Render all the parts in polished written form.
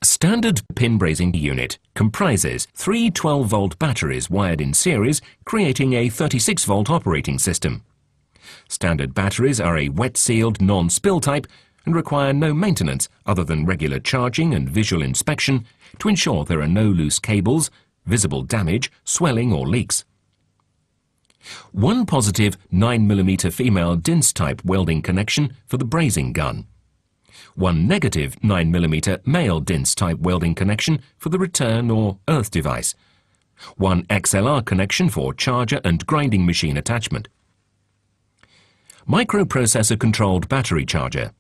Standard pin brazing unit comprises 3 12-volt batteries wired in series, creating a 36-volt operating system. Standard batteries are a wet-sealed, non-spill type and require no maintenance other than regular charging and visual inspection to ensure there are no loose cables, visible damage, swelling or leaks. One positive 9mm female DINS type welding connection for the brazing gun. One negative 9mm male DINS type welding connection for the return or earth device. One XLR connection for charger and grinding machine attachment. Microprocessor controlled battery charger.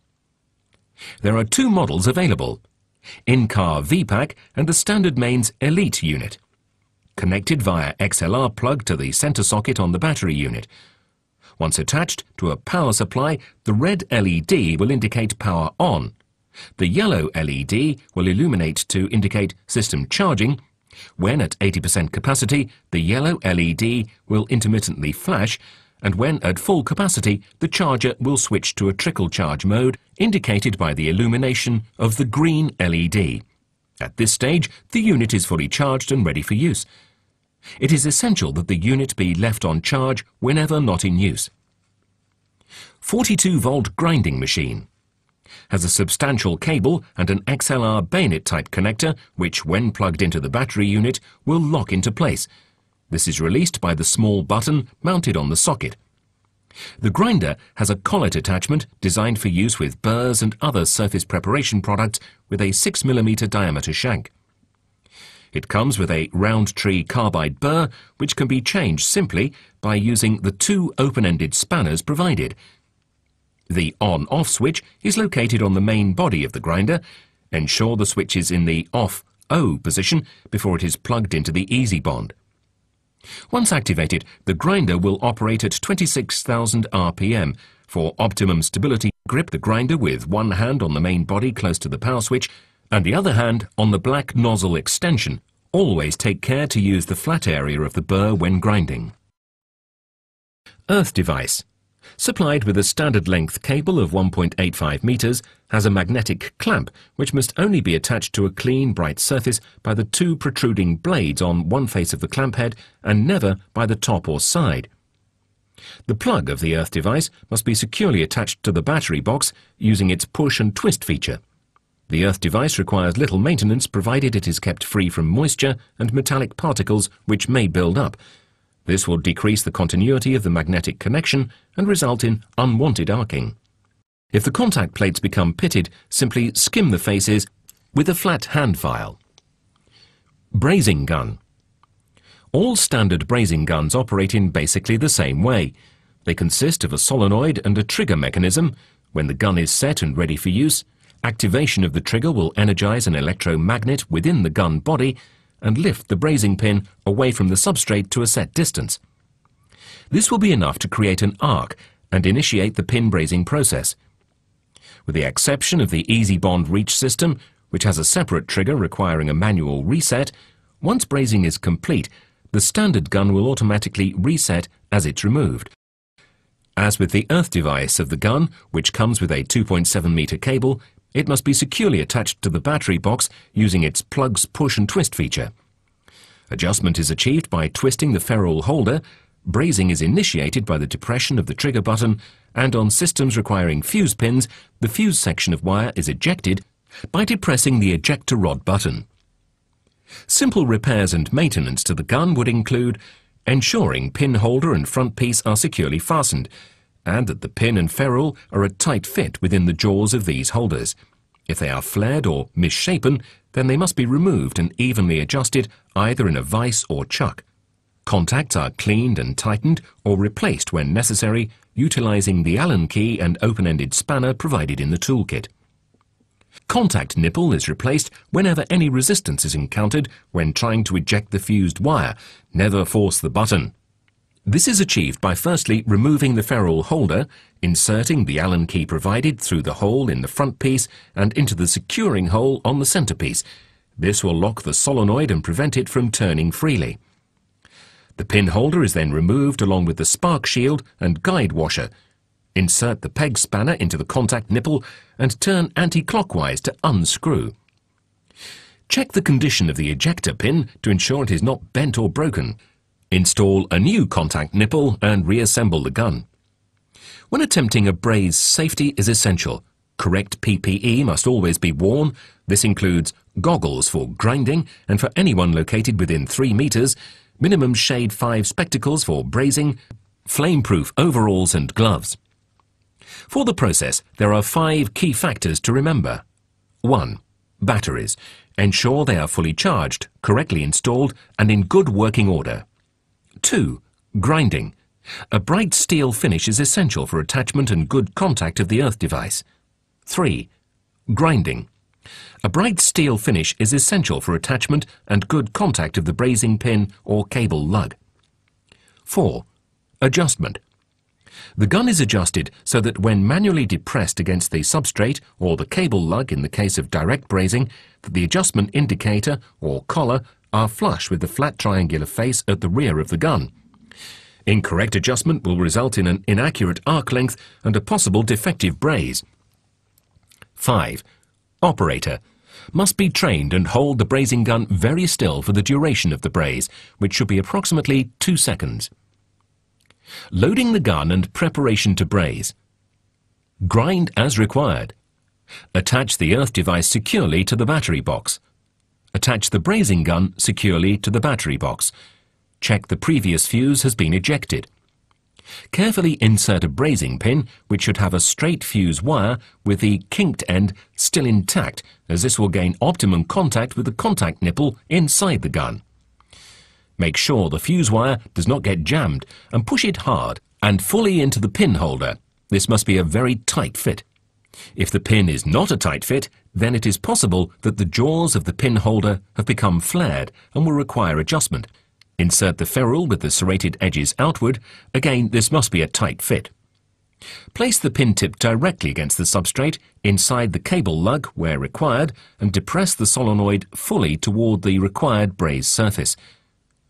There are 2 models available: in-car VPAC and the standard mains Elite unit. Connected via XLR plug to the center socket on the battery unit. Once attached to a power supply, the red LED will indicate power on. The yellow LED will illuminate to indicate system charging. When at 80% capacity, the yellow LED will intermittently flash, and when at full capacity, the charger will switch to a trickle charge mode, indicated by the illumination of the green LED. At this stage, the unit is fully charged and ready for use. It is essential that the unit be left on charge whenever not in use. 42-volt grinding machine. Has a substantial cable and an XLR bayonet-type connector which, when plugged into the battery unit, will lock into place. This is released by the small button mounted on the socket. The grinder has a collet attachment designed for use with burrs and other surface preparation products with a 6mm diameter shank. It comes with a round-tree carbide burr which can be changed simply by using the 2 open-ended spanners provided. The on-off switch is located on the main body of the grinder. Ensure the switch is in the off-O position before it is plugged into the Easy Bond. Once activated, the grinder will operate at 26,000 RPM. For optimum stability, grip the grinder with one hand on the main body close to the power switch and the other hand on the black nozzle extension. Always take care to use the flat area of the burr when grinding. Earth device. Supplied with a standard length cable of 1.85 meters, has a magnetic clamp which must only be attached to a clean, bright surface by the 2 protruding blades on one face of the clamp head and never by the top or side. The plug of the earth device must be securely attached to the battery box using its push and twist feature. The earth device requires little maintenance provided it is kept free from moisture and metallic particles which may build up. This will decrease the continuity of the magnetic connection and result in unwanted arcing. If the contact plates become pitted, simply skim the faces with a flat hand file. Brazing gun. All standard brazing guns operate in basically the same way. They consist of a solenoid and a trigger mechanism. When the gun is set and ready for use, activation of the trigger will energize an electromagnet within the gun body and lift the brazing pin away from the substrate to a set distance. This will be enough to create an arc and initiate the pin brazing process. With the exception of the Easy Bond reach system, which has a separate trigger requiring a manual reset, once brazing is complete, the standard gun will automatically reset as it's removed. As with the earth device of the gun, which comes with a 2.7 meter cable, it must be securely attached to the battery box using its plug's push and twist feature. Adjustment is achieved by twisting the ferrule holder. Brazing is initiated by the depression of the trigger button, and on systems requiring fuse pins, the fuse section of wire is ejected by depressing the ejector rod button. Simple repairs and maintenance to the gun would include ensuring pin holder and front piece are securely fastened, and that the pin and ferrule are a tight fit within the jaws of these holders. If they are flared or misshapen, then they must be removed and evenly adjusted either in a vise or chuck. Contacts are cleaned and tightened or replaced when necessary, utilizing the Allen key and open-ended spanner provided in the toolkit. Contact nipple is replaced whenever any resistance is encountered when trying to eject the fused wire. Never force the button. This is achieved by firstly removing the ferrule holder, inserting the Allen key provided through the hole in the front piece and into the securing hole on the centerpiece. This will lock the solenoid and prevent it from turning freely. The pin holder is then removed along with the spark shield and guide washer. Insert the peg spanner into the contact nipple and turn anti-clockwise to unscrew. Check the condition of the ejector pin to ensure it is not bent or broken. Install a new contact nipple and reassemble the gun. When attempting a braze, safety is essential. Correct PPE must always be worn. This includes goggles for grinding and for anyone located within 3 meters, minimum shade 5 spectacles for brazing, flame-proof overalls and gloves. For the process, there are 5 key factors to remember. 1. Batteries. Ensure they are fully charged, correctly installed and in good working order. 2. Grinding. A bright steel finish is essential for attachment and good contact of the earth device. 3. Grinding. A bright steel finish is essential for attachment and good contact of the brazing pin or cable lug. 4. Adjustment. The gun is adjusted so that when manually depressed against the substrate or the cable lug in the case of direct brazing, that the adjustment indicator or collar are flush with the flat triangular face at the rear of the gun. Incorrect adjustment will result in an inaccurate arc length and a possible defective braze. 5. Operator. Must be trained and hold the brazing gun very still for the duration of the braze, which should be approximately 2 seconds. Loading the gun and preparation to braze. Grind as required. Attach the earth device securely to the battery box. Attach the brazing gun securely to the battery box. Check the previous fuse has been ejected. Carefully insert a brazing pin, which should have a straight fuse wire with the kinked end still intact, as this will gain optimum contact with the contact nipple inside the gun. Make sure the fuse wire does not get jammed and push it hard and fully into the pin holder. This must be a very tight fit. If the pin is not a tight fit, then it is possible that the jaws of the pin holder have become flared and will require adjustment. Insert the ferrule with the serrated edges outward. Again, this must be a tight fit. Place the pin tip directly against the substrate inside the cable lug where required and depress the solenoid fully toward the required braze surface.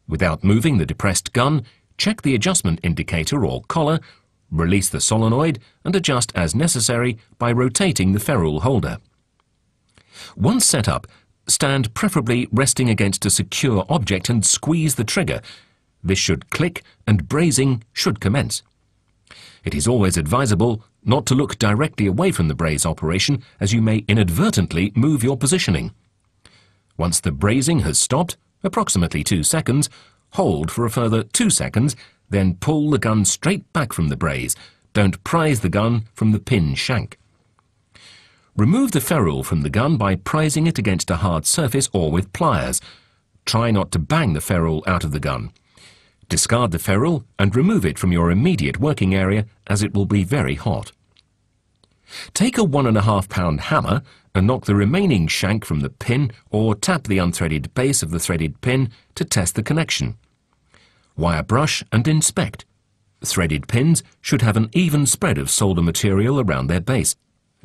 Without moving the depressed gun, check the adjustment indicator or collar, release the solenoid and adjust as necessary by rotating the ferrule holder. Once set up, stand preferably resting against a secure object and squeeze the trigger. This should click and brazing should commence. It is always advisable not to look directly away from the braze operation, as you may inadvertently move your positioning. Once the brazing has stopped, approximately 2 seconds, hold for a further 2 seconds, then pull the gun straight back from the braze. Don't prise the gun from the pin shank. Remove the ferrule from the gun by prising it against a hard surface or with pliers. Try not to bang the ferrule out of the gun. Discard the ferrule and remove it from your immediate working area, as it will be very hot. Take a 1.5 pound hammer and knock the remaining shank from the pin or tap the unthreaded base of the threaded pin to test the connection. Wire brush and inspect. Threaded pins should have an even spread of solder material around their base.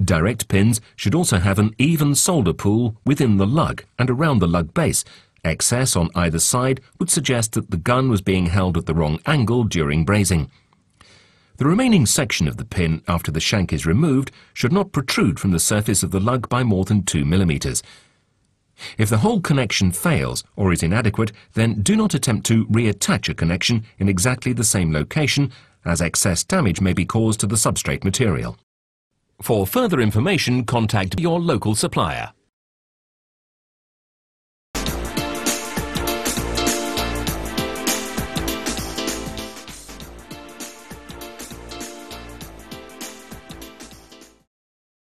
Direct pins should also have an even solder pool within the lug and around the lug base. Excess on either side would suggest that the gun was being held at the wrong angle during brazing. The remaining section of the pin after the shank is removed should not protrude from the surface of the lug by more than 2 millimeters. If the whole connection fails or is inadequate, then do not attempt to reattach a connection in exactly the same location, as excess damage may be caused to the substrate material. For further information, contact your local supplier.